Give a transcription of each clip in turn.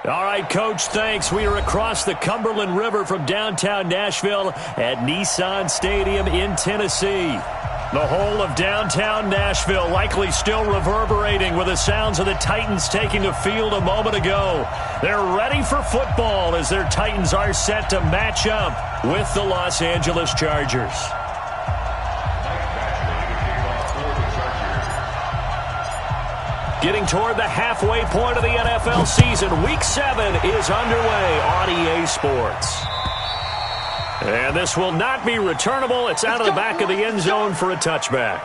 All right, Coach, thanks. We are across the Cumberland River from downtown Nashville at Nissan Stadium in Tennessee. The whole of downtown Nashville likely still reverberating with the sounds of the Titans taking the field a moment ago. They're ready for football as their Titans are set to match up with the Los Angeles Chargers. Getting toward the halfway point of the NFL season, Week 7 is underway on EA Sports. And this will not be returnable. It's out of the back of the end zone for a touchback.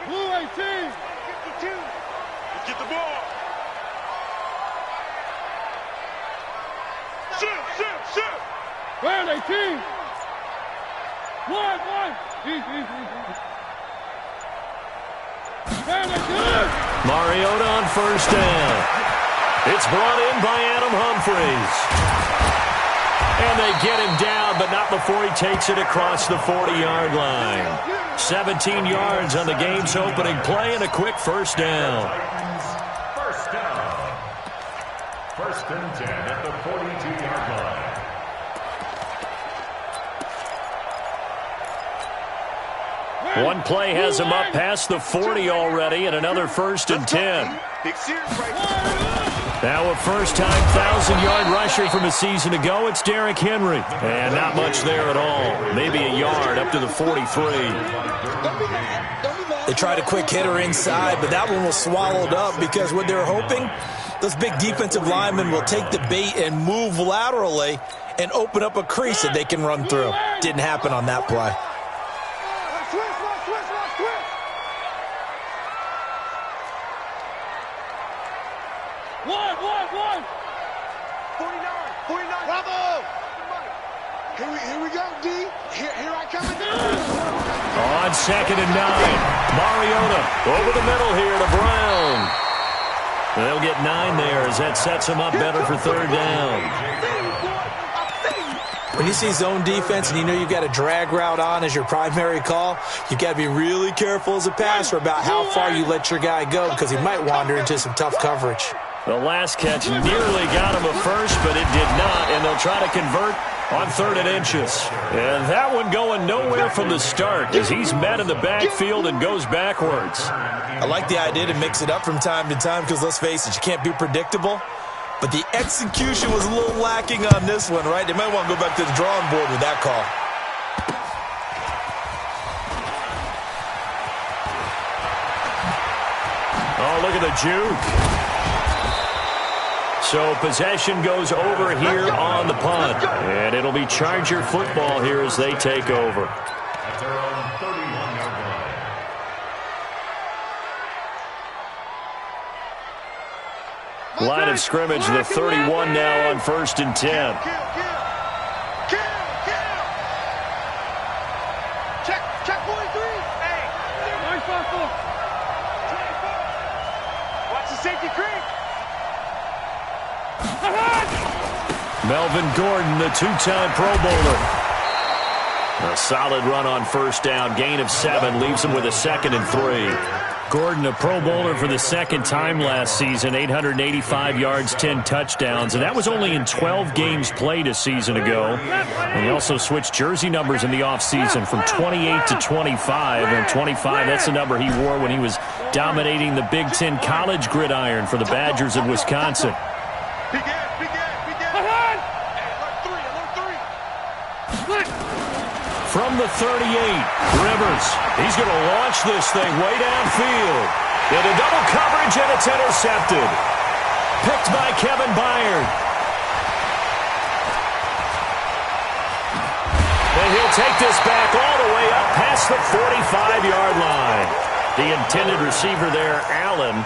Blue 18. 52. Let's get the ball. Shoot. Red 18. One. Mariota on first down. It's brought in by Adam Humphries. And they get him down, but not before he takes it across the 40-yard line. 17 yards on the game's opening play and a quick first down. First and 10 at the 42-yard line. One play has him up past the 40 already, and another first and 10. Now a first-time 1,000-yard rusher from a season ago, it's Derrick Henry. And not much there at all. Maybe a yard up to the 43. They tried a quick hitter inside, but that one was swallowed up because what they're hoping, those big defensive linemen will take the bait and move laterally and open up a crease that they can run through. Didn't happen on that play. One. 49. Bravo. Here we go, D. Here I come again. On 2nd and 9. Mariota over the middle here to Brown. They'll get 9 there as that sets them up better for third down. When you see zone defense and you know you've got a drag route on as your primary call, you've got to be really careful as a passer about how far you let your guy go because he might wander into some tough coverage. The last catch nearly got him a first, but it did not, and they'll try to convert on 3rd and inches. And that one going nowhere from the start as he's met in the backfield and goes backwards. I like the idea to mix it up from time to time because, let's face it, you can't be predictable. But the execution was a little lacking on this one, right? They might want to go back to the drawing board with that call. Oh, look at the juke. So possession goes over here on the punt. And it'll be Charger football here as they take over. At their own 31-yard line. Line of scrimmage, the 31 now on 1st and 10. Kill. Check 43. Hey. Watch the safety creep. Melvin Gordon, the 2-time Pro Bowler. A solid run on first down. Gain of 7 leaves him with a 2nd and 3. Gordon, a Pro Bowler for the 2nd time last season. 885 yards, 10 touchdowns. And that was only in 12 games played a season ago. And he also switched jersey numbers in the offseason from 28 to 25. And 25, that's the number he wore when he was dominating the Big Ten college gridiron for the Badgers of Wisconsin. From the 38, Rivers. He's going to launch this thing way downfield. Into double coverage, and it's intercepted. Picked by Kevin Byard. And he'll take this back all the way up past the 45-yard line. The intended receiver there, Allen.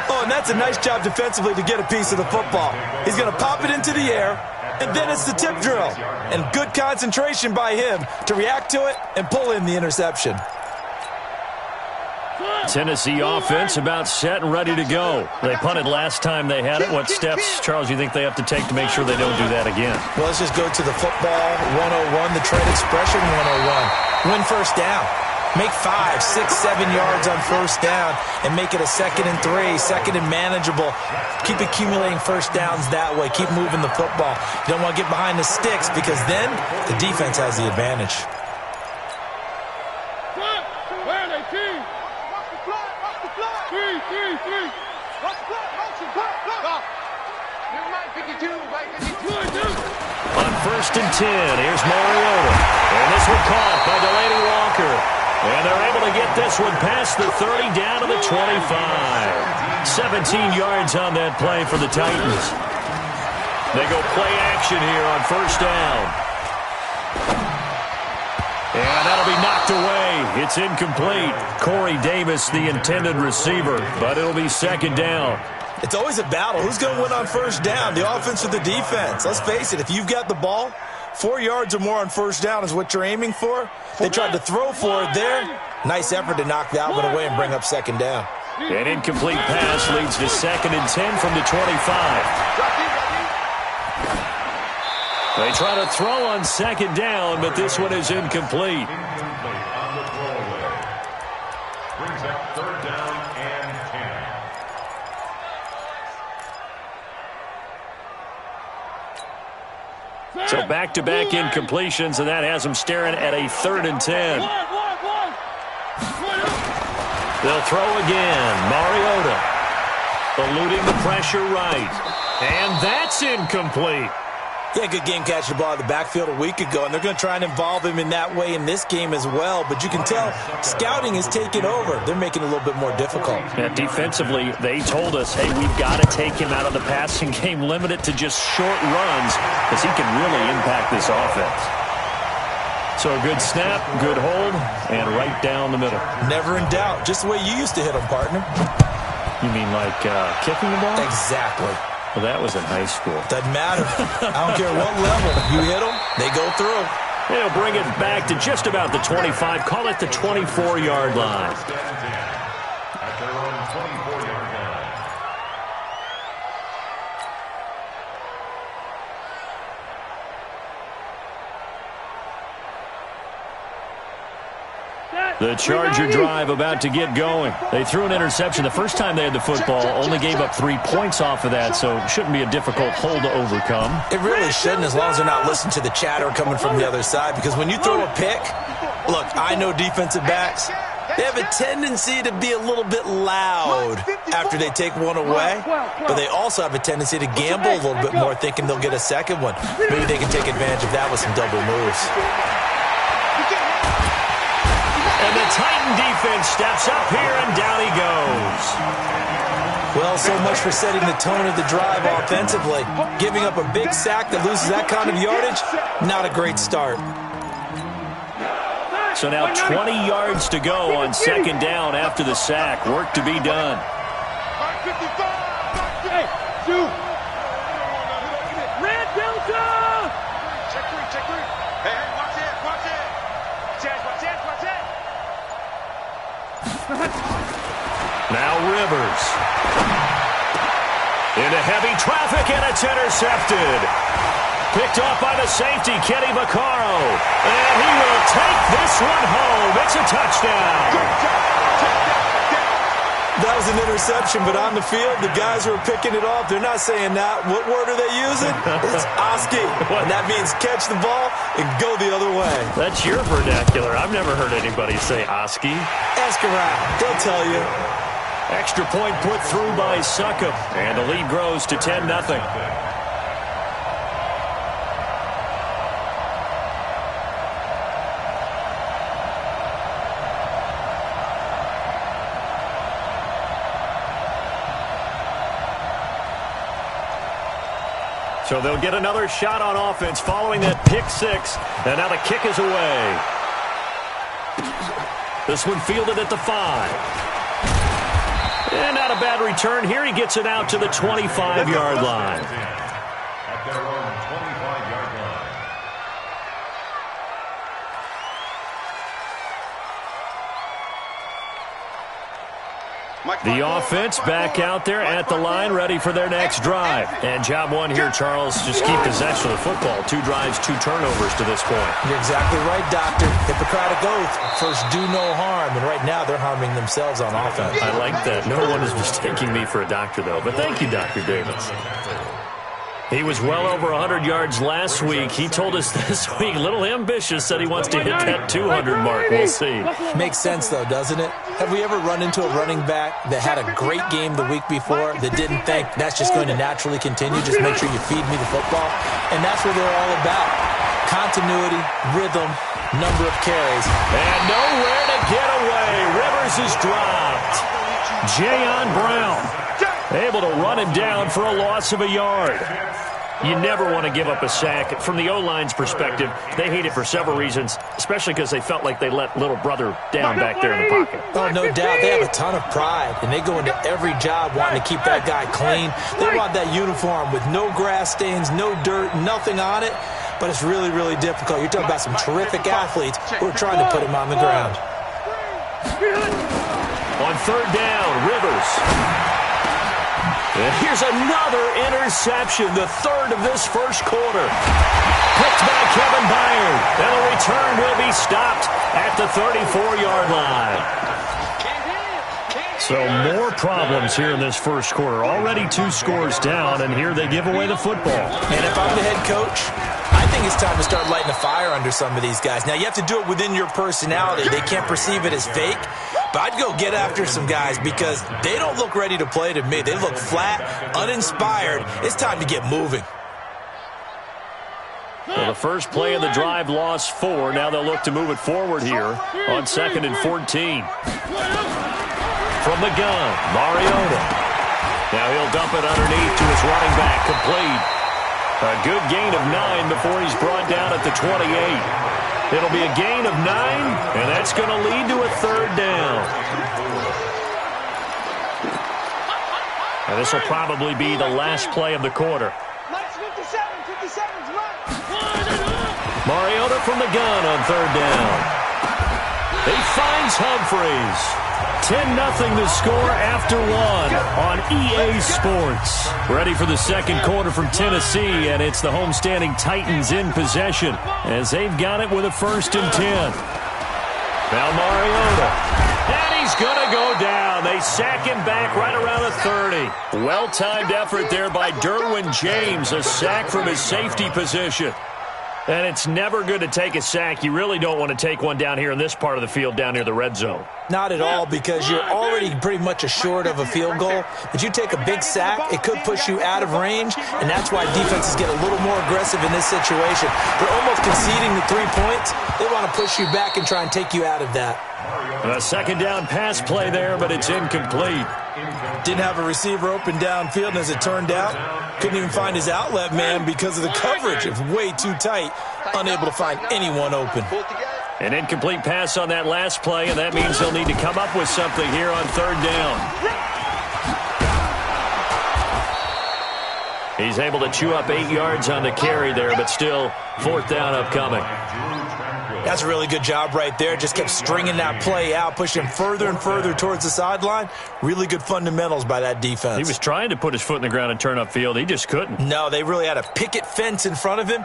Oh, and that's a nice job defensively to get a piece of the football. He's going to pop it into the air, And then it's the tip drill. And good concentration by him to react to it and pull in the interception. Tennessee offense about set and ready to go. They punted last time they had it. What steps, Charles, do you think they have to take to make sure they don't do that again? Well, let's just go to the football 101, the trade expression 101. Win first down. Make 5, 6, 7 yards on first down and make it a 2nd and 3, 2nd and manageable. Keep accumulating first downs that way. Keep moving the football. You don't want to get behind the sticks because then the defense has the advantage. On 1st and 10, here's Mariota. And this one caught by Delaney Walker. And they're able to get this one past the 30 down to the 25. 17 yards on that play for the Titans. They go play action here on 1st down. And that'll be knocked away. It's incomplete. Corey Davis, the intended receiver, but it'll be 2nd down. It's always a battle. Who's going to win on 1st down, the offense or the defense? Let's face it, if you've got the ball, 4 yards or more on 1st down is what you're aiming for. They tried to throw for it there. Nice effort to knock that one away and bring up 2nd down. An incomplete pass leads to 2nd and 10 from the 25. They try to throw on 2nd down, but this one is incomplete. Brings up 3rd down and 10. So back-to-back incompletions, and that has them staring at a 3rd and 10. They'll throw again. Mariota eluding the pressure right. And that's incomplete. Yeah, good game catching the ball in the backfield a week ago, and they're going to try and involve him in that way in this game as well. But you can tell scouting is taking over. They're making it a little bit more difficult. Yeah, defensively, they told us, hey, we've got to take him out of the passing game, limit it to just short runs, because he can really impact this offense. So a good snap, good hold, and right down the middle. Never in doubt. Just the way you used to hit them, partner. You mean like kicking the ball? Exactly. Well, that was in high school. Doesn't matter. I don't care what level. You hit them, they go through. They'll bring it back to just about the 25. Call it the 24-yard line. At their own 24-yard line. The Charger drive about to get going. They threw an interception the first time they had the football, only gave up 3 points off of that, so it shouldn't be a difficult hole to overcome. It really shouldn't, as long as they're not listening to the chatter coming from the other side, because when you throw a pick, look, I know defensive backs, they have a tendency to be a little bit loud after they take one away, but they also have a tendency to gamble a little bit more, thinking they'll get a second one. Maybe they can take advantage of that with some double moves. And the Titan defense steps up here, and down he goes. Well, so much for setting the tone of the drive offensively. Giving up a big sack that loses that kind of yardage, not a great start. So now 20 yards to go on 2nd down after the sack. Work to be done. Hey, shoot. Red Delta! Check three. Hey, watch it. Watch it. Now Rivers. Into heavy traffic, and it's intercepted. Picked off by the safety, Kenny Vaccaro. And he will take this one home. It's a touchdown. That was an interception, but on the field, the guys who are picking it off, they're not saying that. What word are they using? It's Oski. And that means catch the ball and go the other way. That's your vernacular. I've never heard anybody say Oski. Ask around. They'll tell you. Extra point put through by Succop. And the lead grows to 10-0. So they'll get another shot on offense following that pick six. And now the kick is away. This one fielded at the 5. And not a bad return here. He gets it out to the 25-yard line. At their own 25-yard The offense back out there at the line, ready for their next drive. And job one here, Charles, just keep possession of the football. 2 drives, 2 turnovers to this point. You're exactly right, Doctor. Hippocratic oath. First, do no harm. And right now, they're harming themselves on offense. I like that. No one is mistaking me for a doctor, though. But thank you, Dr. Davis. He was well over 100 yards last week. He told us this week, a little ambitious, said he wants to hit that 200 mark. We'll see. Makes sense, though, doesn't it? Have we ever run into a running back that had a great game the week before that didn't think that's just going to naturally continue? Just make sure you feed me the football. And that's what they're all about. Continuity, rhythm, number of carries. And nowhere to get away. Rivers is dropped. Jayon Brown able to run him down for a loss of a yard. You never want to give up a sack. From the O-line's perspective, they hate it for several reasons, especially because they felt like they let little brother down back there in the pocket. Oh, no doubt. They have a ton of pride, and they go into every job wanting to keep that guy clean. They want that uniform with no grass stains, no dirt, nothing on it, but it's really, really difficult. You're talking about some terrific athletes who are trying to put him on the ground. On 3rd down, Rivers. And here's another interception, the 3rd of this first quarter. Picked by Kevin Byard. And the return will be stopped at the 34-yard line. So more problems here in this first quarter. Already 2 scores down, and here they give away the football. And if I'm the head coach, I think it's time to start lighting a fire under some of these guys. Now, you have to do it within your personality. They can't perceive it as fake. But I'd go get after some guys because they don't look ready to play to me. They look flat, uninspired. It's time to get moving. Well, the first play of the drive lost 4. Now they'll look to move it forward here on 2nd and 14. From the gun, Mariota. Now he'll dump it underneath to his running back, complete. A good gain of 9 before he's brought down at the 28. It'll be a gain of 9, and that's going to lead to a 3rd down. And this will probably be the last play of the quarter. Mariota from the gun on 3rd down. He finds Humphreys. 10-0 to score after 1 on EA Sports. Ready for the second quarter from Tennessee, and it's the homestanding Titans in possession as they've got it with a 1st and 10. Now Mariota. And he's going to go down. They sack him back right around the 30. Well-timed effort there by Derwin James, a sack from his safety position. And it's never good to take a sack. You really don't want to take one down here in this part of the field down near the red zone. Not at all, because you're already pretty much assured of a field goal. But you take a big sack, it could push you out of range, and that's why defenses get a little more aggressive in this situation. They're almost conceding the 3 points. They want to push you back and try and take you out of that. A 2nd down pass play there, but it's incomplete. Didn't have a receiver open downfield, and as it turned out, couldn't even find his outlet man because of the coverage. It was way too tight, unable to find anyone open. An incomplete pass on that last play, and that means they'll need to come up with something here on 3rd down. He's able to chew up 8 yards on the carry there, but still 4th down upcoming. That's a really good job right there. Just kept stringing that play out, pushing him further and further towards the sideline. Really good fundamentals by that defense. He was trying to put his foot in the ground and turn upfield. He just couldn't. No, they really had a picket fence in front of him.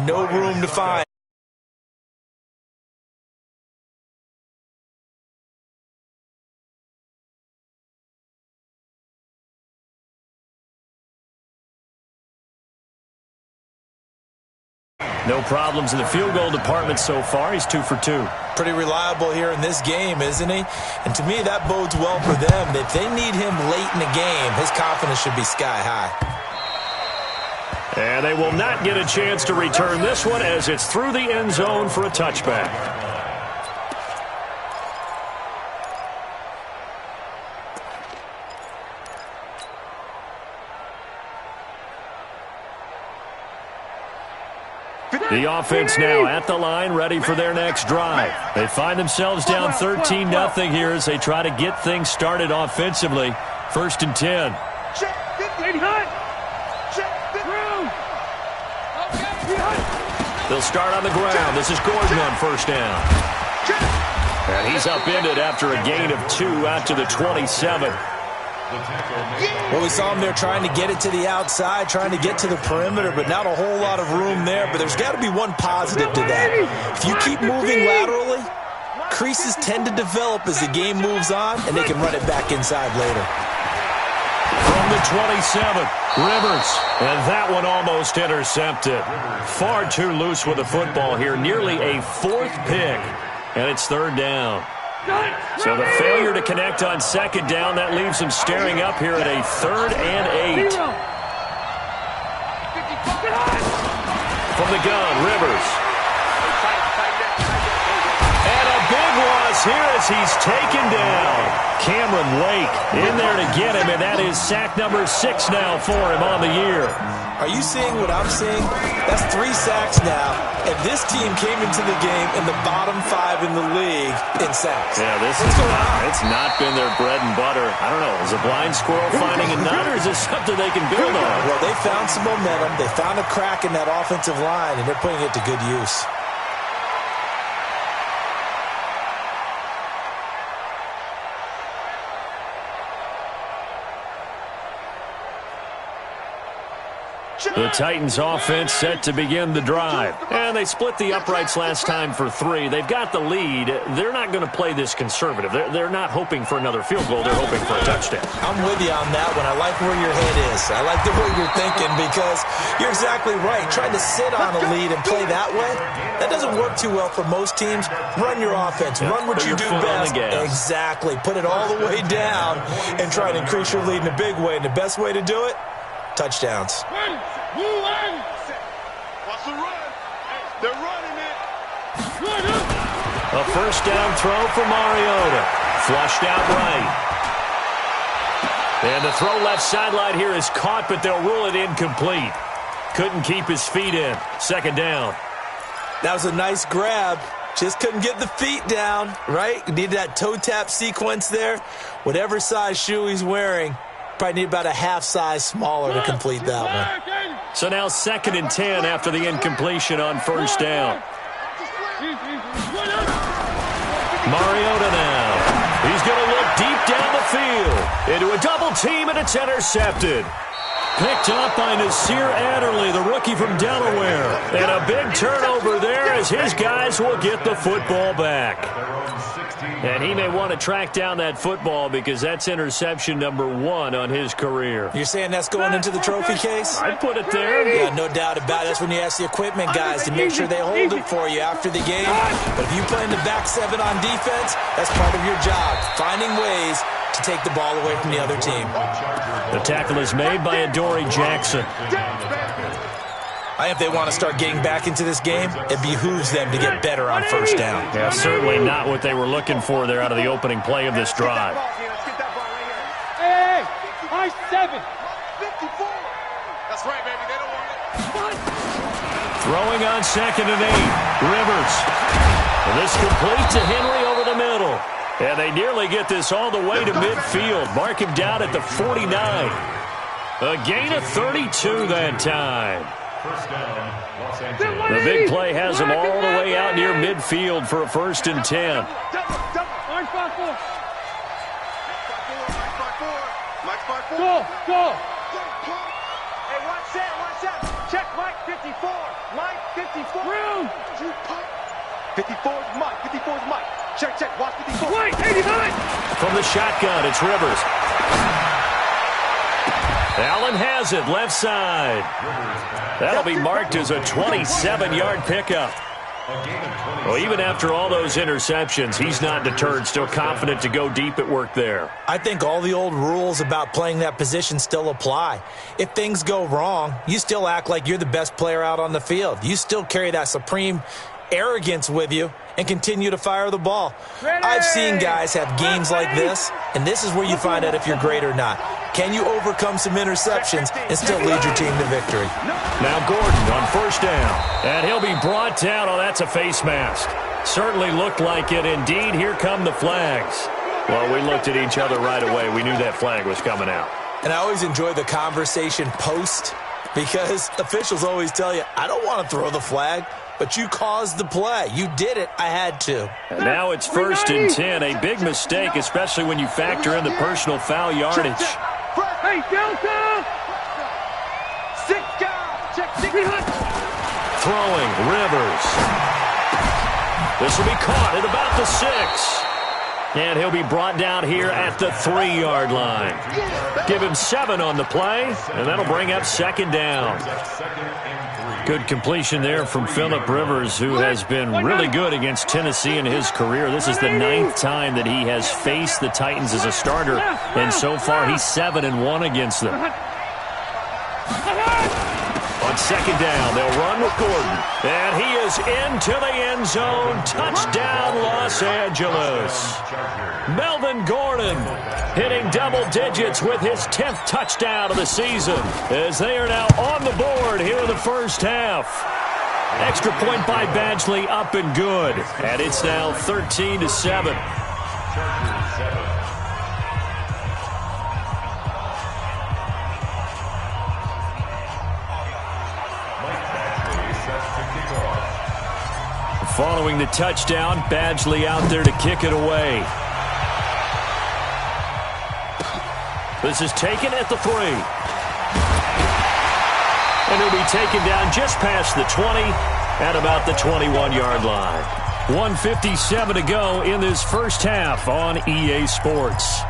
No room to find. No problems in the field goal department so far. He's 2 for 2. Pretty reliable here in this game, isn't he? And to me, that bodes well for them. If they need him late in the game, his confidence should be sky high. And they will not get a chance to return this one as it's through the end zone for a touchback. The offense now at the line, ready for their next drive. They find themselves down 13-0 here as they try to get things started offensively. 1st and 10. They'll start on the ground. This is Gordon on 1st down. And he's upended after a gain of 2 out to the 27. Well, we saw him there trying to get it to the outside, trying to get to the perimeter, but not a whole lot of room there. But there's got to be one positive to that. If you keep moving laterally, creases tend to develop as the game moves on, and they can run it back inside later. From the 27, Rivers, and that one almost intercepted. Far too loose with the football here, nearly a fourth pick, and it's third down. So the failure to connect on second down, that leaves him staring up here at a 3rd and 8. From the gun, Rivers. And a big loss here as he's taken down. Cameron Wake in there to get him, and that is sack number 6 now for him on the year. Are you seeing what I'm seeing? That's 3 sacks now, and this team came into the game in the bottom 5 in the league in sacks. Yeah, it's not been their bread and butter. I don't know, is a blind squirrel finding a nut, or is this something they can build on? Well, they found some momentum. They found a crack in that offensive line, and they're putting it to good use. The Titans offense set to begin the drive. And they split the uprights last time for 3. They've got the lead. They're not going to play this conservative. They're not hoping for another field goal. They're hoping for a touchdown. I'm with you on that one. I like where your head is. I like the way you're thinking because you're exactly right. Trying to sit on a lead and play that way, that doesn't work too well for most teams. Run your offense. Run what you do best. Exactly. Put it all the way down and try to increase your lead in a big way. And the best way to do it, touchdowns. Watch the run. They're running it. A first down throw for Mariota. Flushed out right. And the throw left sideline here is caught, but they'll rule it incomplete. Couldn't keep his feet in. Second down. That was a nice grab. Just couldn't get the feet down, right? Needed that toe tap sequence there. Whatever size shoe he's wearing, probably need about a half size smaller to complete that one. So now 2nd and 10 after the incompletion on first down. Mariota now. He's going to look deep down the field. Into a double team, and it's intercepted. Picked up by Nasir Adderley, the rookie from Delaware. And a big turnover there as his guys will get the football back. And he may want to track down that football because that's interception number 1 on his career. You're saying that's going into the trophy case? I'd put it there. Yeah, no doubt about it. That's when you ask the equipment guys to make sure they hold it for you after the game. But if you play in the back 7 on defense, that's part of your job, finding ways to take the ball away from the other team. The tackle is made by Adoree Jackson. If they want to start getting back into this game, it behooves them to get better on first down. Yeah, certainly not what they were looking for there out of the opening play of this drive. Hey, high 7. 54. That's right, baby. They don't want it. Throwing on 2nd and 8. Rivers. And this complete to Henry over the middle. And they nearly get this all the way to midfield. Mark him down at the 49. A gain of 32 that time. The big play has him all the way out near midfield for a 1st and 10. Go. Hey, watch that. Check Mike 54. Mike 54. 54 is Mike. 54 is Mike. Check. Watch 54. Wait, 89. From the shotgun, it's Rivers. Allen has it, left side. That'll be marked as a 27-yard pickup. Well, even after all those interceptions, he's not deterred, still confident to go deep at work there. I think all the old rules about playing that position still apply. If things go wrong, you still act like you're the best player out on the field. You still carry that supreme arrogance with you and continue to fire the ball. I've seen guys have games like this, and this is where you find out if you're great or not. Can you overcome some interceptions and still lead your team to victory? Now Gordon on first down, and he'll be brought down. Oh, that's a face mask. Certainly looked like it. Indeed, here come the flags. Well, we looked at each other right away. We knew that flag was coming out. And I always enjoy the conversation post because officials always tell you, I don't want to throw the flag. But you caused the play. You did it. I had to. And now it's 1st and 10. A big mistake, especially when you factor in the personal foul yardage. Hey, Delta! 6 guys! Check 6. Throwing, Rivers. This will be caught at about the 6. And he'll be brought down here at the 3-yard line. Give him 7 on the play, and that'll bring up 2nd down. Good completion there from Phillip Rivers, who has been really good against Tennessee in his career. This is the 9th time that he has faced the Titans as a starter, and so far he's 7-1 against them. On 2nd down, they'll run with Gordon. And he is into the end zone. Touchdown, Los Angeles. Melvin Gordon hitting double digits with his 10th touchdown of the season, as they are now on the board here in the first half. Extra point by Badgley, up and good. And it's now 13-7. Following the touchdown, Badgley out there to kick it away. This is taken at the 3. And he'll be taken down just past the 20 at about the 21-yard line. 1:57 to go in this first half on EA Sports.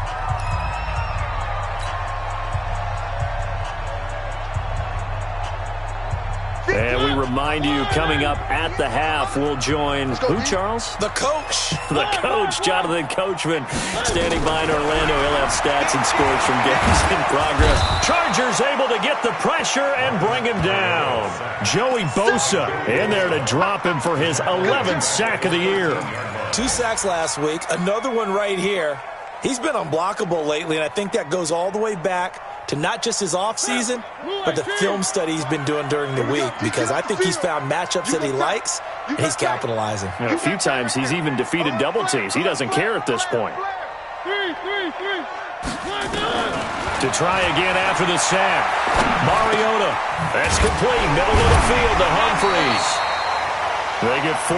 And we remind you, coming up at the half, we'll join who, Charles? The coach. The coach, Jonathan Coachman, standing by in Orlando. He'll have stats and scores from games in progress. Chargers able to get the pressure and bring him down. Joey Bosa in there to drop him for his 11th sack of the year. 2 sacks last week, another one right here. He's been unblockable lately, and I think that goes all the way back to not just his offseason, but the film study he's been doing during the week, because I think he's found matchups that he likes, and he's capitalizing. And a few times he's even defeated double teams. He doesn't care at this point. To try again after the sack. Mariota. That's complete. Middle of the field to Humphreys. They get 14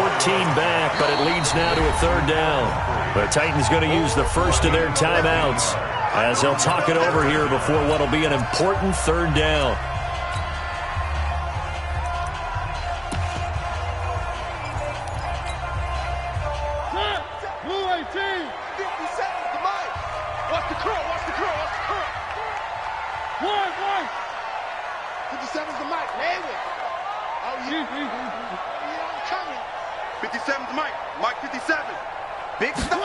back, but it leads now to a 3rd down. The Titans going to use the first of their timeouts, as they'll talk it over here before what will be an important 3rd down. Blue 18. 57 to Mike. Watch the curl. Watch the curl. Watch the curl. 57 to Mike. Lay with. Oh, yeah. Coming. 57 to Mike. Mike 57. Big stuff.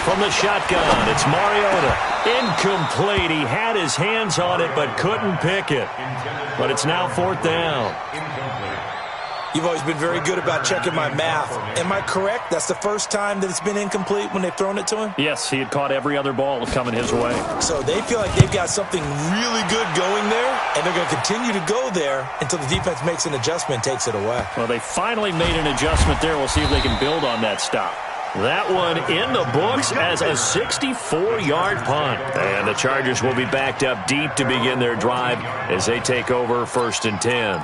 From the shotgun, it's Mariota. Incomplete. He had his hands on it, but couldn't pick it. But it's now 4th down. You've always been very good about checking my math. Am I correct? That's the first time that it's been incomplete when they've thrown it to him? Yes, he had caught every other ball coming his way. So they feel like they've got something really good going there, and they're going to continue to go there until the defense makes an adjustment and takes it away. Well, they finally made an adjustment there. We'll see if they can build on that stop. That one in the books as a 64-yard punt. And the Chargers will be backed up deep to begin their drive as they take over 1st and 10.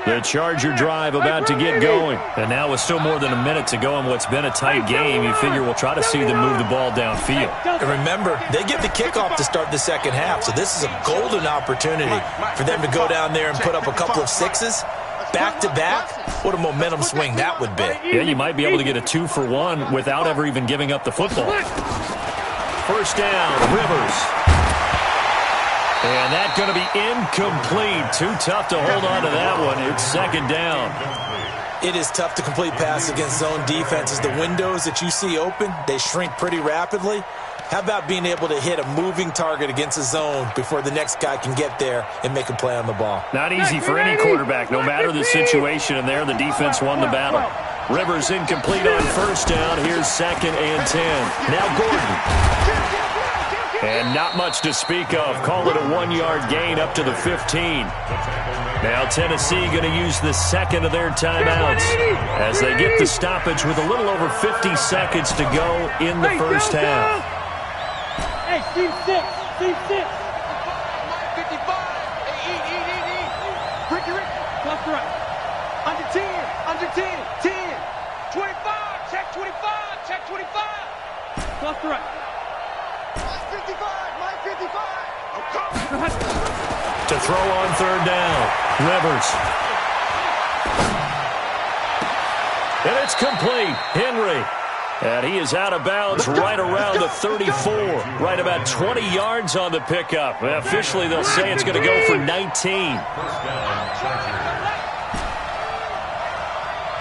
The Charger drive about to get going. And now with still more than a minute to go in what's been a tight game, you figure we'll try to see them move the ball downfield. And remember, they get the kickoff to start the second half, so this is a golden opportunity for them to go down there and put up a couple of 6s. Back-to-back, what a momentum swing that would be. Yeah, you might be able to get a 2-for-1 without ever even giving up the football. 1st down, Rivers. And that's going to be incomplete. Too tough to hold on to that one. It's 2nd down. It is tough to complete pass against zone defenses. The windows that you see open, they shrink pretty rapidly. How about being able to hit a moving target against a zone before the next guy can get there and make a play on the ball? Not easy for any quarterback, no matter the situation. And there, the defense won the battle. Rivers incomplete on 1st down. Here's 2nd and 10. Now Gordon. And not much to speak of. Call it a 1-yard gain up to the 15. Now Tennessee going to use the 2nd of their timeouts as they get the stoppage with a little over 50 seconds to go in the first half. Hey, Steve 6. Steve 6. 55. Hey, Ricky. Left to right. Under 10. 10. 25. Check 25. Check 25. Left to right. Mike 55, Mike 55. I'm coming. To throw on third down. Rivers. And it's complete. Henry. And he is out of bounds right around the 34. Right about 20 yards on the pickup. Officially, they'll say it's going to go for 19.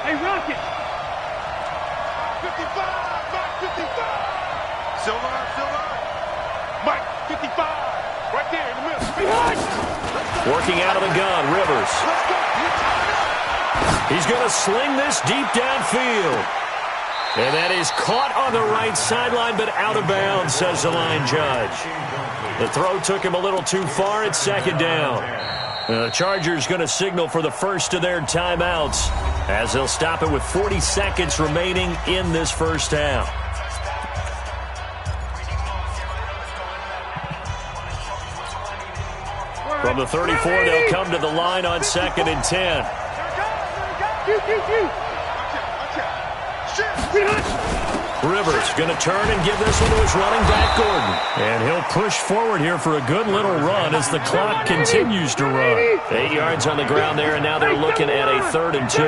Hey, Rocket. 55, Mike 55. Silver, Silver. Mike 55. Right there in the middle. Working out of the gun, Rivers. He's going to sling this deep downfield. And that is caught on the right sideline, but out of bounds, says the line judge. The throw took him a little too far. It's second down. The Chargers going to signal for the first of their timeouts as they'll stop it with 40 seconds remaining in this first half. From the 34, they'll come to the line on 2nd and 10. Rivers going to turn and give this one to his running back, Gordon. And he'll push forward here for a good little run as the clock continues to run. 8 yards on the ground there, and now they're looking at a 3rd and 2. To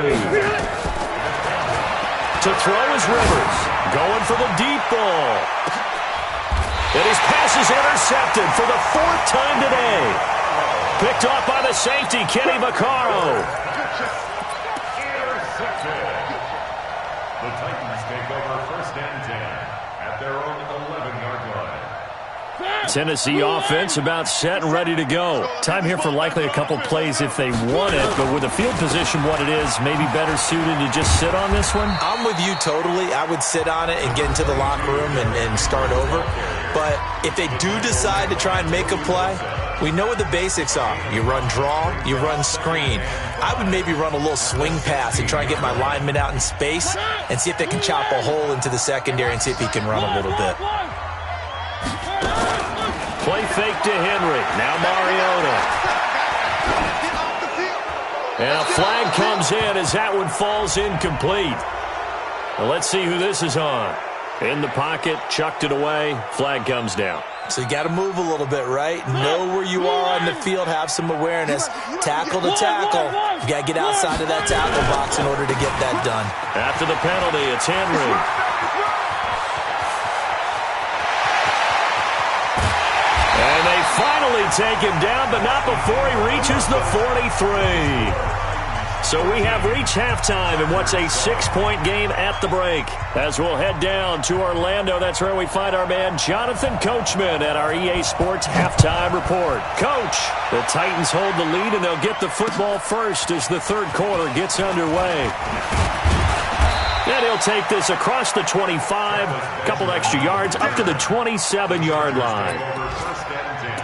throw is Rivers. Going for the deep ball. And his pass is intercepted for the 4th time today. Picked off by the safety, Kenny Vaccaro. The Titans take over 1st and 10 at their own 11-yard line. Tennessee offense about set and ready to go. Time here for likely a couple plays if they want it, but with the field position what it is, maybe better suited to just sit on this one? I'm with you totally. I would sit on it and get into the locker room and start over. But if they do decide to try and make a play, we know what the basics are. You run draw, you run screen. I would maybe run a little swing pass and try and get my lineman out in space and see if they can chop a hole into the secondary and see if he can run a little bit. Play fake to Henry. Now Mariota. And a flag comes in as that one falls incomplete. Well, let's see who this is on. In the pocket, chucked it away. Flag comes down. So you got to move a little bit, right? Know where you are on the field, have some awareness. Tackle to tackle. You got to get outside of that tackle box in order to get that done. After the penalty, it's Henry. And they finally take him down, but not before he reaches the 43. So we have reached halftime in what's a 6-point game at the break. As we'll head down to Orlando, that's where we find our man Jonathan Coachman at our EA Sports Halftime Report. Coach, the Titans hold the lead, and they'll get the football first as the 3rd quarter gets underway. And he'll take this across the 25, a couple extra yards, up to the 27-yard line. First and 10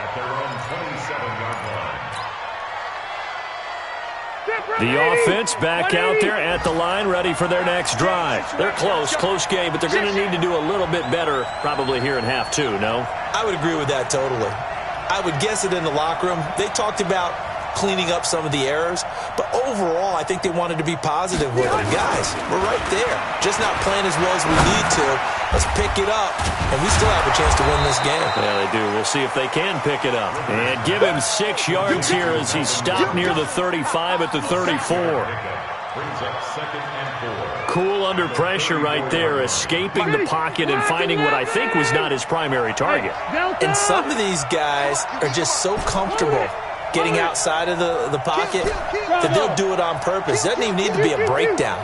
at their own 27-yard line. The offense back out there at the line, ready for their next drive. They're close game, but they're going to need to do a little bit better probably here in half 2, no? I would agree with that totally. I would guess it in the locker room. They talked about cleaning up some of the errors, but overall, I think they wanted to be positive with them. Guys, we're right there. Just not playing as well as we need to. Let's pick it up, and we still have a chance to win this game. Yeah, they do. We'll see if they can pick it up. And give him 6 yards here as he stopped near the 35 at the 34. Brings up 2nd and 4. Cool under pressure right there, escaping the pocket and finding what I think was not his primary target. And some of these guys are just so comfortable getting outside of the pocket that they'll do it on purpose. It doesn't even need to be a breakdown.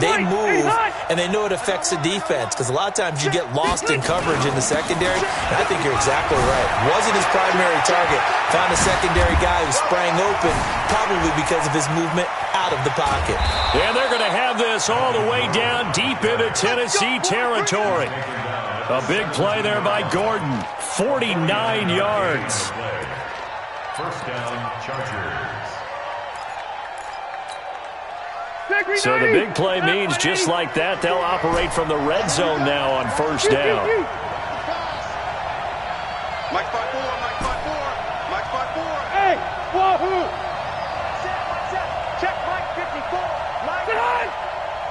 They move, and they know it affects the defense, because a lot of times you get lost in coverage in the secondary, and I think you're exactly right. Wasn't his primary target. Found a secondary guy who sprang open, probably because of his movement out of the pocket. And they're going to have this all the way down deep into Tennessee territory. A big play there by Gordon. 49 yards. First down, Chargers. So the big play means just like that, they'll operate from the red zone now on first down. Mike 5-4, Mike 5-4, Mike 5-4. Hey, wahoo! Check Mike 54. Mike. Sit on!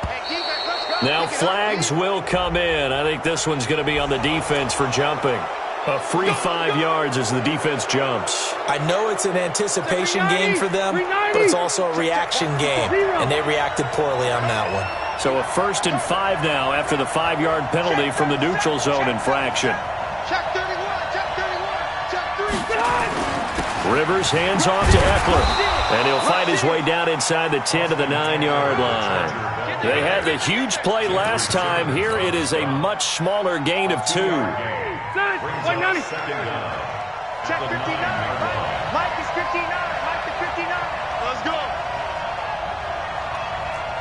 Hey, defense, let's go. Now flags will come in. I think this one's going to be on the defense for jumping. A free 5 yards as the defense jumps. I know it's an anticipation game for them, but it's also a reaction game, and they reacted poorly on that one. So a 1st and 5 now after the 5-yard penalty from the neutral zone infraction. Check 31, check 31, check 3. Rivers hands off to Eckler, and he'll find his way down inside the 10 to the 9-yard line. They had the huge play last time. Here it is a much smaller gain of 2. Check 59. Mike is 59. Mike is 59. Let's go.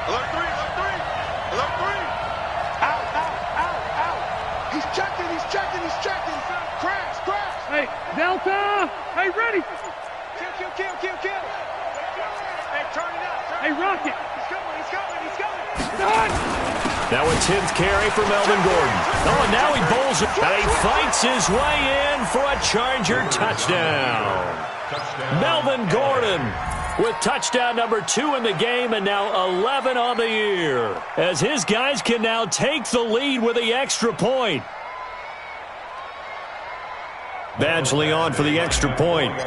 Alert 3, alert 3, alert 3. Out, out, out, out. He's checking, he's checking, he's checking. Crash, crash. Hey, Delta. Hey, ready. Kill. Hey, turn it up. Hey, Rocket. He's coming. Done. Now a 10th carry for Melvin Gordon. Oh, and now he bowls it. And he fights his way in for a Charger touchdown. Melvin Gordon with touchdown number 2 in the game and now 11 on the year. As his guys can now take the lead with the extra point. Badgley on for the extra point.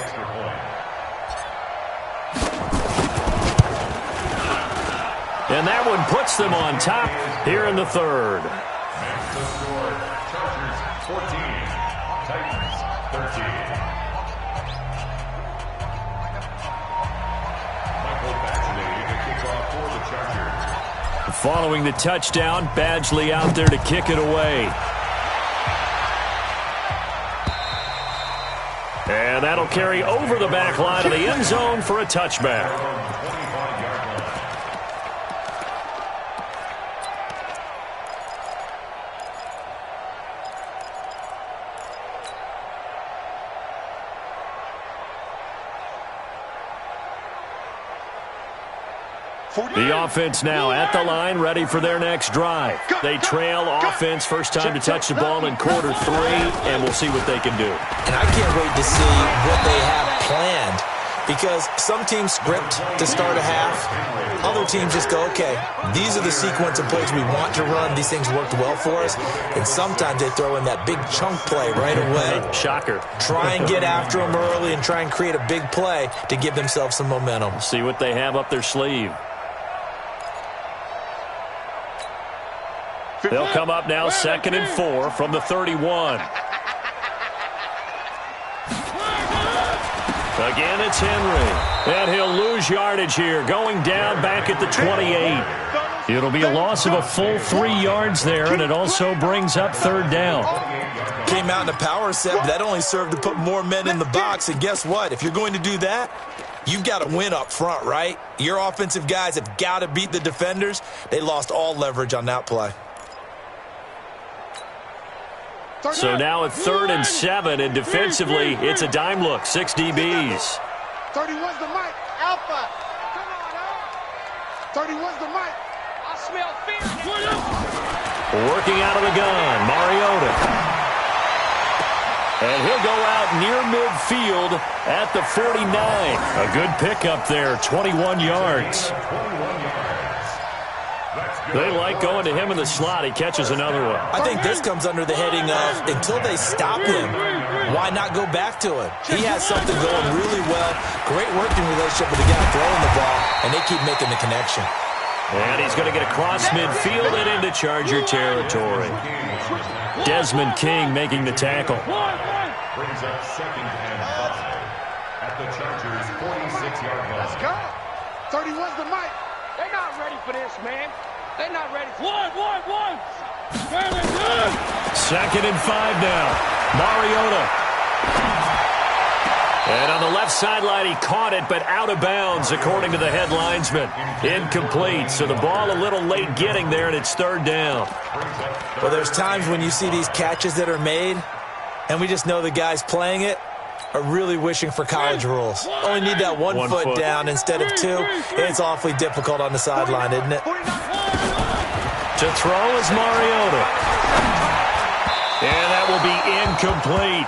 And that one puts them on top here in the 3rd. The score, Chargers 14, Titans 13. Michael Badgley to kick off for the Chargers. Following the touchdown, Badgley out there to kick it away. And that'll carry over the back line of the end zone for a touchback. The offense now at the line, ready for their next drive. They trail offense, first time to touch the ball in quarter 3, and we'll see what they can do. And I can't wait to see what they have planned, because some teams script to start a half. Other teams just go, okay, these are the sequence of plays we want to run. These things worked well for us. And sometimes they throw in that big chunk play right away. Shocker. Try and get after them early and try and create a big play to give themselves some momentum. See what they have up their sleeve. They'll come up now 2nd and 4 from the 31. Again, it's Henry. And he'll lose yardage here, going down back at the 28. It'll be a loss of a full 3 yards there, and it also brings up 3rd down. Came out in a power set, but that only served to put more men in the box. And guess what? If you're going to do that, you've got to win up front, right? Your offensive guys have got to beat the defenders. They lost all leverage on that play. So now at 3rd and 7, and defensively, it's a dime look, 6 DBs. 31's the mic, Alpha. Come on, 31's the mic. I smell fear. Working out of the gun, Mariota. And he'll go out near midfield at the 49. A good pickup there, 21 yards. They like going to him in the slot. He catches another one. I think this comes under the heading of, until they stop him, why not go back to him? He has something going really well. Great working relationship with the guy throwing the ball, and they keep making the connection. And he's going to get across midfield and into Charger territory. Desmond King making the tackle. Brings up 2nd and 5 at the Chargers' 46-yard line. Let's go. 31's the mic. They're not ready for this, man. They're not ready. One. 2nd and 5 now. Mariota. And on the left sideline, he caught it, but out of bounds, according to the head linesman. Incomplete, so the ball a little late getting there, and it's 3rd down. Well, there's times when you see these catches that are made, and we just know the guys playing it are really wishing for college rules. Only need that one foot down instead of 2. It's awfully difficult on the sideline, isn't it? To throw is Mariota. And that will be incomplete.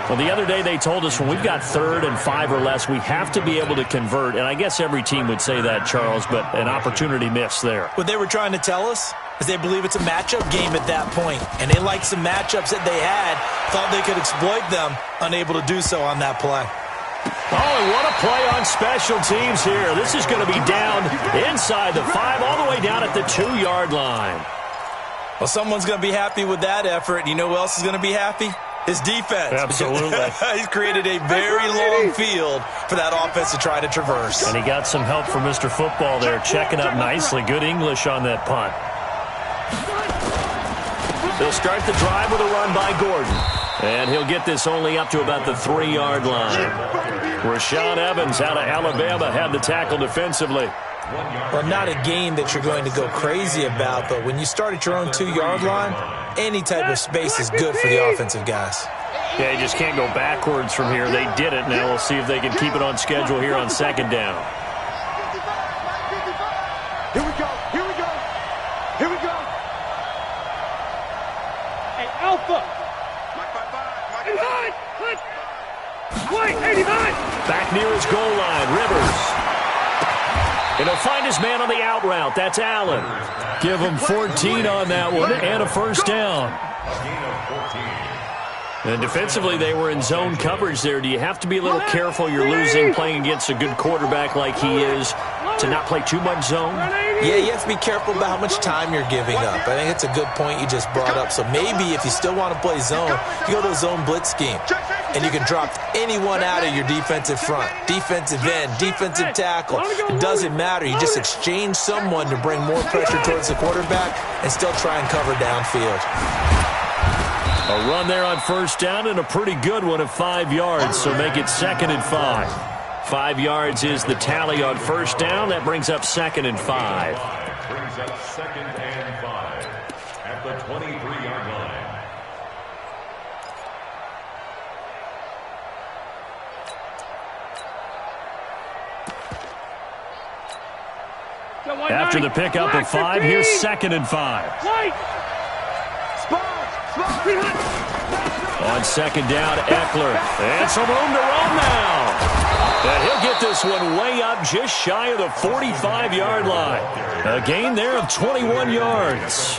Well, the other day they told us when we've got 3rd and 5 or less, we have to be able to convert. And I guess every team would say that, Charles, but an opportunity missed there. What they were trying to tell us as they believe it's a matchup game at that point. And they like some matchups that they had, thought they could exploit them, unable to do so on that play. Oh, and what a play on special teams here. This is going to be down inside the 5, all the way down at the 2-yard line. Well, someone's going to be happy with that effort. You know who else is going to be happy? His defense. Absolutely. He's created a very long field for that offense to try to traverse. And he got some help from Mr. Football there, checking up nicely. Good English on that punt. They'll start the drive with a run by Gordon. And he'll get this only up to about the 3-yard line. Rashaan Evans out of Alabama had the tackle defensively. Well, not a game that you're going to go crazy about, but when you start at your own 2-yard line, any type of space is good for the offensive guys. Yeah, you just can't go backwards from here. They did it. Now we'll see if they can keep it on schedule here on 2nd down. Here we go. Here we go. Here we go. Hey, Alpha. 85. White, 85. Back near his goal line, Rivers. And he'll find his man on the out route. That's Allen. Give him 14 on that one and a first down. And defensively, they were in zone coverage there. Do you have to be a little careful? You're losing playing against a good quarterback like he is to not play too much zone? Yeah, you have to be careful about how much time you're giving up. I think it's a good point you just brought up. So maybe if you still want to play zone, you go to a zone blitz scheme. And you can drop anyone out of your defensive front. Defensive end, defensive tackle. It doesn't matter. You just exchange someone to bring more pressure towards the quarterback and still try and cover downfield. A run there on first down and a pretty good one of 5 yards, so make it 2nd and 5. 5 yards is the tally on first down. That brings up 2nd and 5. Brings up 2nd and 5 at the 23-yard line. After the pickup of 5, here's 2nd and 5. On 2nd down, Eckler. And some room to run now. And he'll get this one way up just shy of the 45-yard line. A gain there of 21 yards.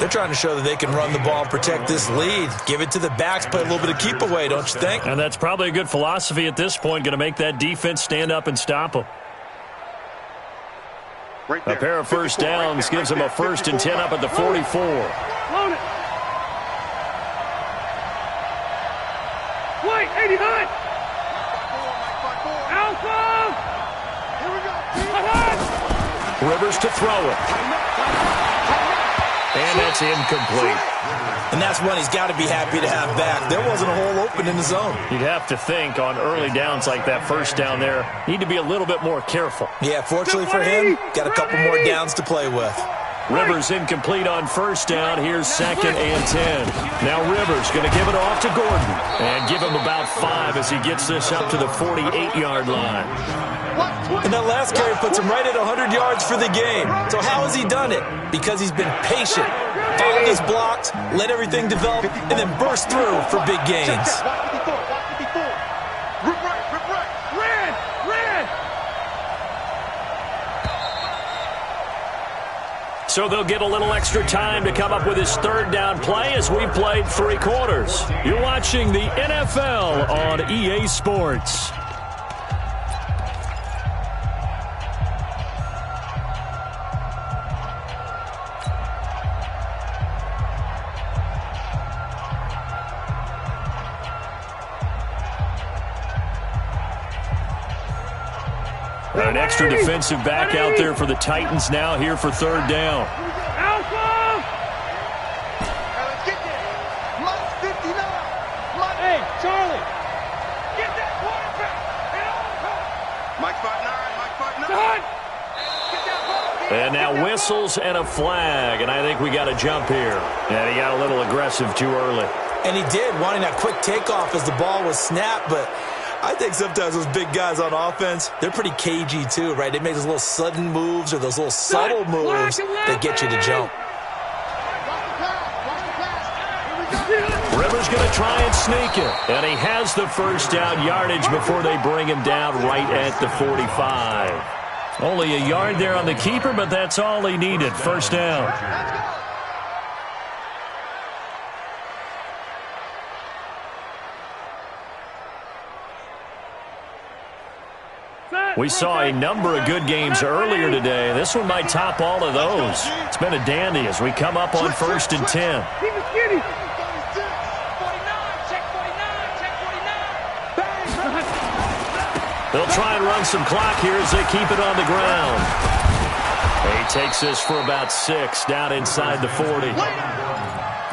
They're trying to show that they can run the ball and protect this lead. Give it to the backs, play a little bit of keep away, don't you think? And that's probably a good philosophy at this point, going to make that defense stand up and stop them. A pair of first downs gives them a 1st and 10 up at the 44. White, 89. Alpha. Here we go. Rivers to throw it. And that's incomplete. And that's one he's got to be happy to have back. There wasn't a hole open in the zone. You'd have to think on early downs like that first down there, need to be a little bit more careful. Yeah, fortunately for him, got a couple more downs to play with. Rivers incomplete on first down. Here's 2nd and 10. Now Rivers going to give it off to Gordon and give him about 5 as he gets this up to the 48-yard line. And that last carry puts him right at 100 yards for the game. So how has he done it? Because he's been patient, followed his blocks, let everything develop, and then burst through for big gains. So they'll get a little extra time to come up with his 3rd down play as we've played 3 quarters. You're watching the NFL on EA Sports. An extra defensive back out there for the Titans now here for 3rd down. Alpha! Let's get there. Plus 59. Hey, Charlie. Get that quarterback. Mike 5'9", Mike 5'9". Done. And now whistles and a flag, and I think we got a jump here. And he got a little aggressive too early. And he did, wanting that quick takeoff as the ball was snapped, but I think sometimes those big guys on offense, they're pretty cagey too, right? They make those little sudden moves or those little subtle moves that get you to jump. Rivers going to try and sneak it. And he has the first down yardage before they bring him down right at the 45. Only a yard there on the keeper, but that's all he needed. First down. We saw a number of good games earlier today. This one might top all of those. It's been a dandy as we come up on 1st and 10. They'll try and run some clock here as they keep it on the ground. He takes this for about 6 down inside the 40.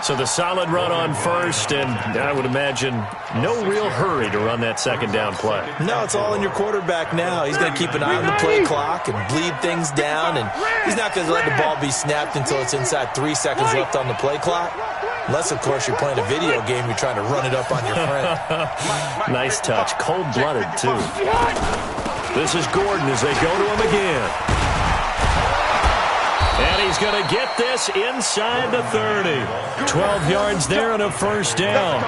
So the solid run on first, and I would imagine no real hurry to run that second down play. No, it's all in your quarterback now. He's going to keep an eye on the play clock and bleed things down, and he's not going to let the ball be snapped until it's inside 3 seconds left on the play clock. Unless, of course, you're playing a video game, you're trying to run it up on your friend. Nice touch. Cold-blooded, too. This is Gordon as they go to him again. And he's going to get this inside the 30. 12 yards there and a first down.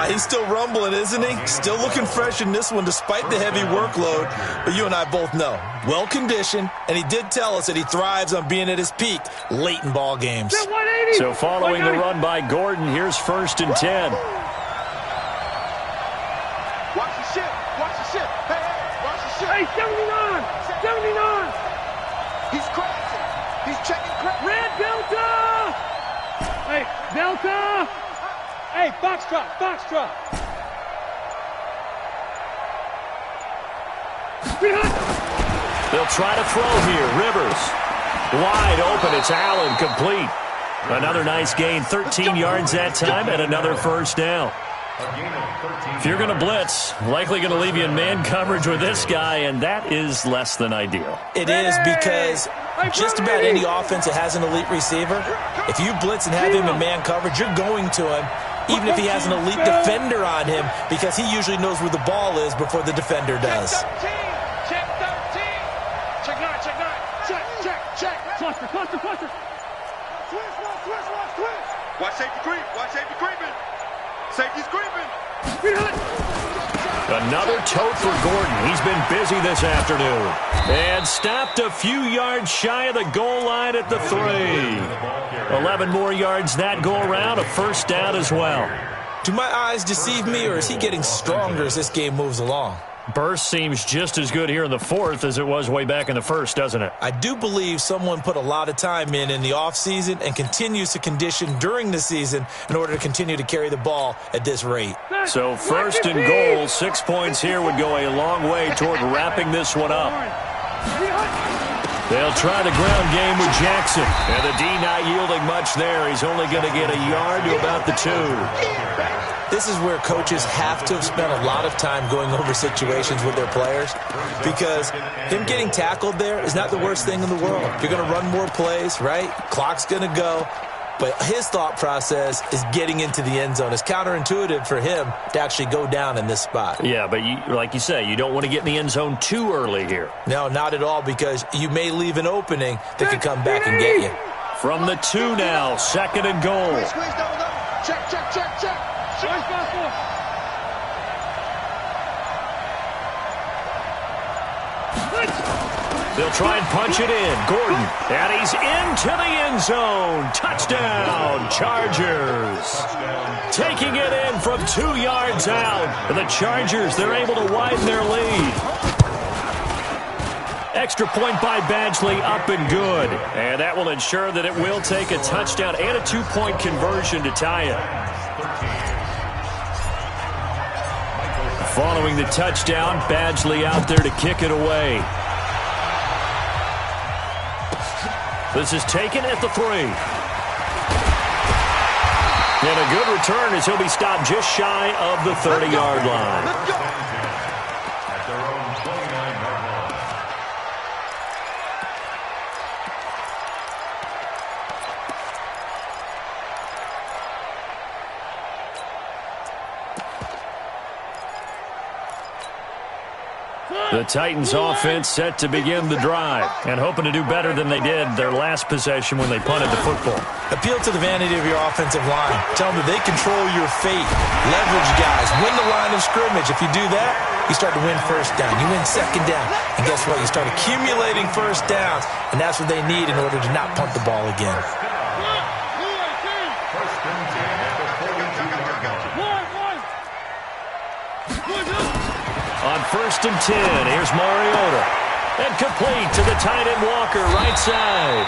He's still rumbling, isn't he? Still looking fresh in this one despite the heavy workload. But you and I both know, well-conditioned, and he did tell us that he thrives on being at his peak late in ball games. So following the run by Gordon, here's 1st and 10. Watch the ship. Watch the ship. Hey, watch the ship. Hey, 79. 79. He's crashing. He's checking crash. Red Delta. Hey, Delta. Hey, Foxtrot. Foxtrot. They'll try to throw here. Rivers. Wide open. It's Allen. Complete. Another nice gain. 13 yards that time and another first down. If you're going to blitz, likely going to leave you in man coverage with this guy, and that is less than ideal. It is because just about any offense that has an elite receiver, if you blitz and have him in man coverage, you're going to him, even if he has an elite defender on him, because he usually knows where the ball is before the defender does. Check 13. Check 9. Check 9. Check. Cluster. Twist. Watch safety creep. Watch safety creeping. Safety's creeping. Another tote for Gordon. He's been busy this afternoon. And stopped a few yards shy of the goal line at the 3. 11 more yards that go around. A first down as well. Do my eyes deceive me, or is he getting stronger as this game moves along? Burst seems just as good here in the 4th as it was way back in the 1st, doesn't it? I do believe someone put a lot of time in the offseason and continues to condition during the season in order to continue to carry the ball at this rate. So 1st and goal, 6 points here would go a long way toward wrapping this one up. They'll try the ground game with Jackson. And the D not yielding much there. He's only going to get a yard to about the 2. This is where coaches have to have spent a lot of time going over situations with their players, because him getting tackled there is not the worst thing in the world. You're going to run more plays, right? Clock's going to go. But his thought process is getting into the end zone. It's counterintuitive for him to actually go down in this spot. Yeah, but like you say, you don't want to get in the end zone too early here. No, not at all, because you may leave an opening that could come back and get you. From the 2 now, 2nd and goal. Squeeze down. Check. They'll try and punch it in. Gordon, and he's into the end zone. Touchdown, Chargers. Taking it in from 2 yards out. And the Chargers, they're able to widen their lead. Extra point by Badgley, up and good. And that will ensure that it will take a touchdown and a 2-point conversion to tie it. Following the touchdown, Badgley out there to kick it away. This is taken at the 3. And a good return as he'll be stopped just shy of the 30-yard line. At their own 29-yard line. The Titans offense set to begin the drive and hoping to do better than they did their last possession when they punted the football. Appeal to the vanity of your offensive line. Tell them that they control your fate. Leverage guys. Win the line of of scrimmage. If you do that, you start to win first down. You win second down. And guess what? You start accumulating first downs, and that's what they need in order to not punt the ball again. On 1st and 10, here's Mariota. And complete to the tight end Walker, right side.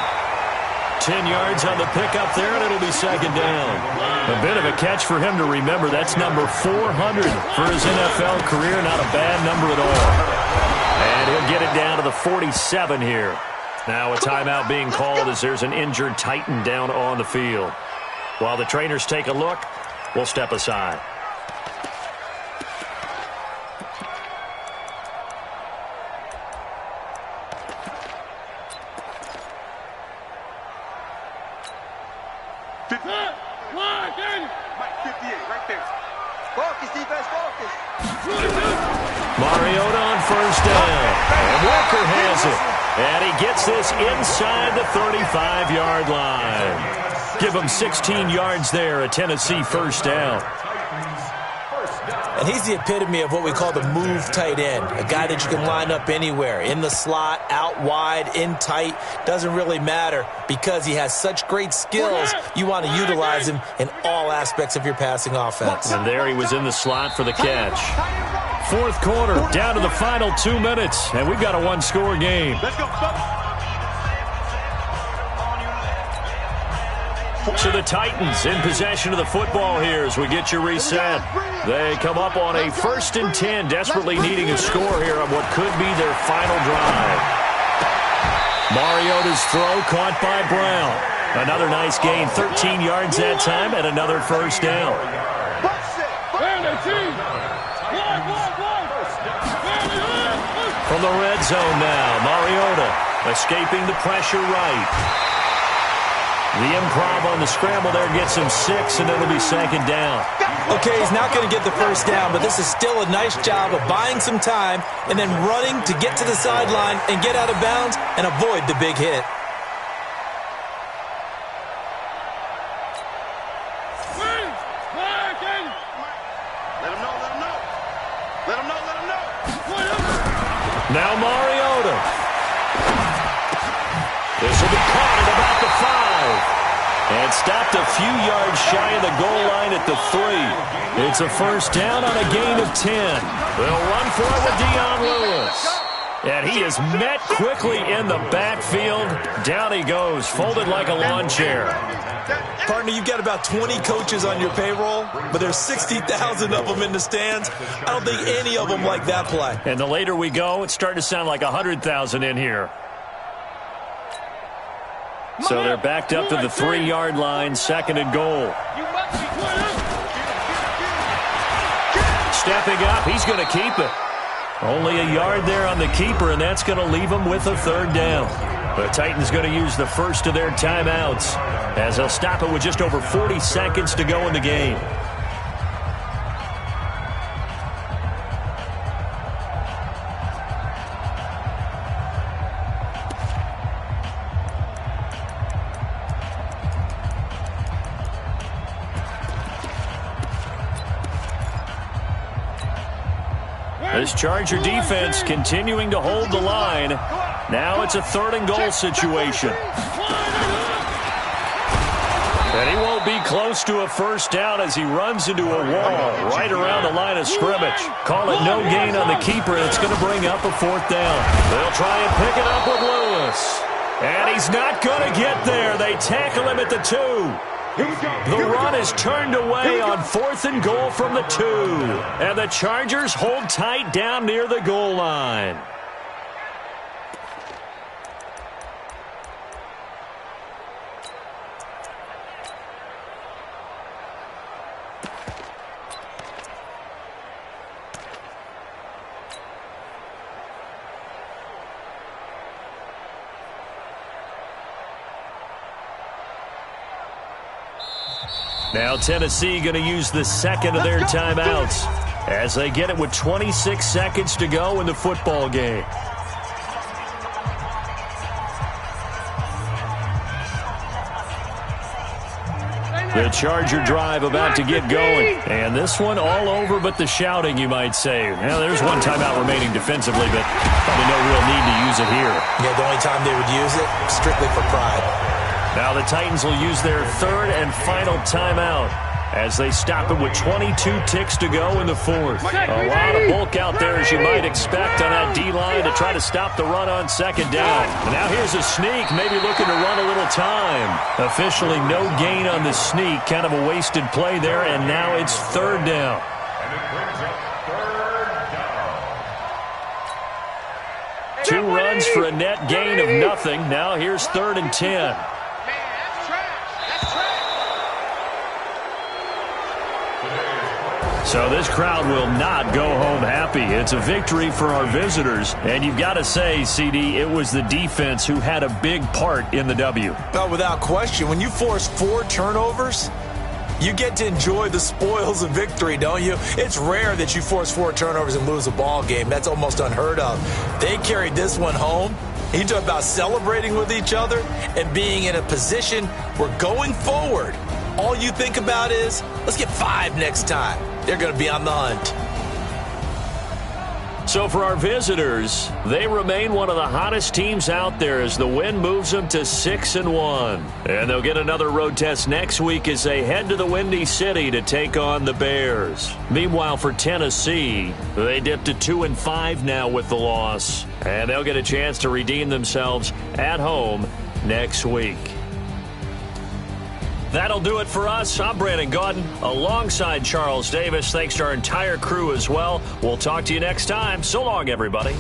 10 yards on the pickup there, and it'll be second down. A bit of a catch for him to remember. That's number 400 for his NFL career. Not a bad number at all. And he'll get it down to the 47 here. Now a timeout being called as there's an injured Titan down on the field. While the trainers take a look, we'll step aside. Mariota on 1st down. And Walker has it. And he gets this inside the 35-yard line. Give him 16 yards there, a Tennessee 1st down. And he's the epitome of what we call the move tight end, a guy that you can line up anywhere, in the slot, out wide, in tight, doesn't really matter because he has such great skills. You want to utilize him in all aspects of your passing offense. And there he was in the slot for the catch. 4th quarter, down to the final 2 minutes, and we've got a one-score game. Let's go, So the Titans in possession of the football here as we get you reset. They come up on a 1st and 10, desperately needing a score here on what could be their final drive. Mariota's throw caught by Brown. Another nice gain, 13 yards that time, and another 1st down. From the red zone now, Mariota escaping the pressure right. The improv on the scramble there gets him 6, and it'll be second down. Okay, he's not going to get the 1st down, but this is still a nice job of buying some time and then running to get to the sideline and get out of bounds and avoid the big hit. Now Mariota. This will be caught at about the 5. And stopped a few yards shy of the goal line at the 3. It's a 1st down on a gain of 10. They'll run for it with Dion Lewis. And he is met quickly in the backfield. Down he goes, folded like a lawn chair. Partner, you've got about 20 coaches on your payroll, but there's 60,000 of them in the stands. I don't think any of them like that play. And the later we go, it's starting to sound like 100,000 in here. So they're backed up to the 3-yard line, 2nd and goal. Stepping up, he's going to keep it. Only a yard there on the keeper, and that's going to leave him with a 3rd down. The Titans going to use the first of their timeouts as they'll stop it with just over 40 seconds to go in the game. This Charger defense continuing to hold the line. Now it's a 3rd and goal situation. And he won't be close to a 1st down as he runs into a wall right around the line of scrimmage. Call it no gain on the keeper, and it's going to bring up a 4th down. They'll try and pick it up with Lewis. And he's not going to get there. They tackle him at the 2. The run is turned away on 4th and goal from the 2. And the Chargers hold tight down near the goal line. Now Tennessee going to use the 2nd of their timeouts as they get it with 26 seconds to go in the football game. The Charger drive about to get going. And this one all over but the shouting, you might say. Well, there's one timeout remaining defensively, but probably no real need to use it here. Yeah, the only time they would use it, strictly for pride. Now the Titans will use their third and final timeout as they stop it with 22 ticks to go in the fourth. A lot of bulk out there, as you might expect, on that D-line to try to stop the run on second down. And now here's a sneak, maybe looking to run a little time. Officially no gain on the sneak, kind of a wasted play there, and now it's third down. And it brings up third down. 2 runs for a net gain of nothing. Now here's 3rd and 10. So this crowd will not go home happy. It's a victory for our visitors. And you've got to say, CD, it was the defense who had a big part in the W. No, without question. When you force 4 turnovers, you get to enjoy the spoils of victory, don't you? It's rare that you force 4 turnovers and lose a ball game. That's almost unheard of. They carried this one home. You talk about celebrating with each other and being in a position where going forward, all you think about is, let's get 5 next time. They're going to be on the hunt. So for our visitors, they remain one of the hottest teams out there as the win moves them to 6-1. And they'll get another road test next week as they head to the Windy City to take on the Bears. Meanwhile, for Tennessee, they dipped to 2-5 now with the loss. And they'll get a chance to redeem themselves at home next week. That'll do it for us. I'm Brandon Gaudin alongside Charles Davis. Thanks to our entire crew as well. We'll talk to you next time. So long, everybody.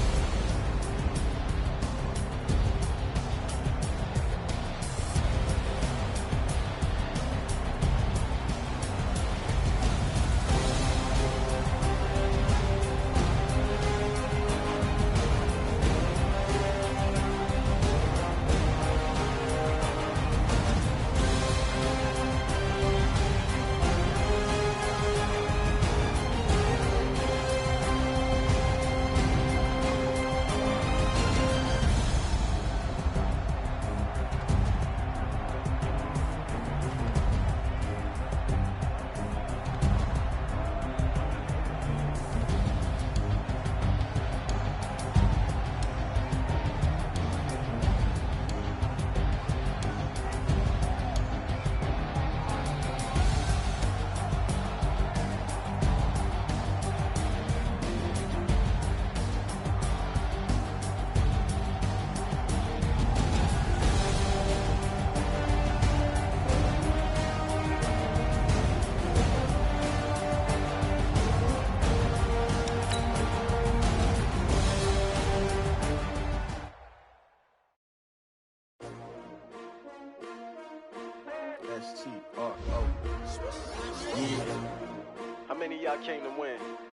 STRO. Yeah. How many of y'all came to win?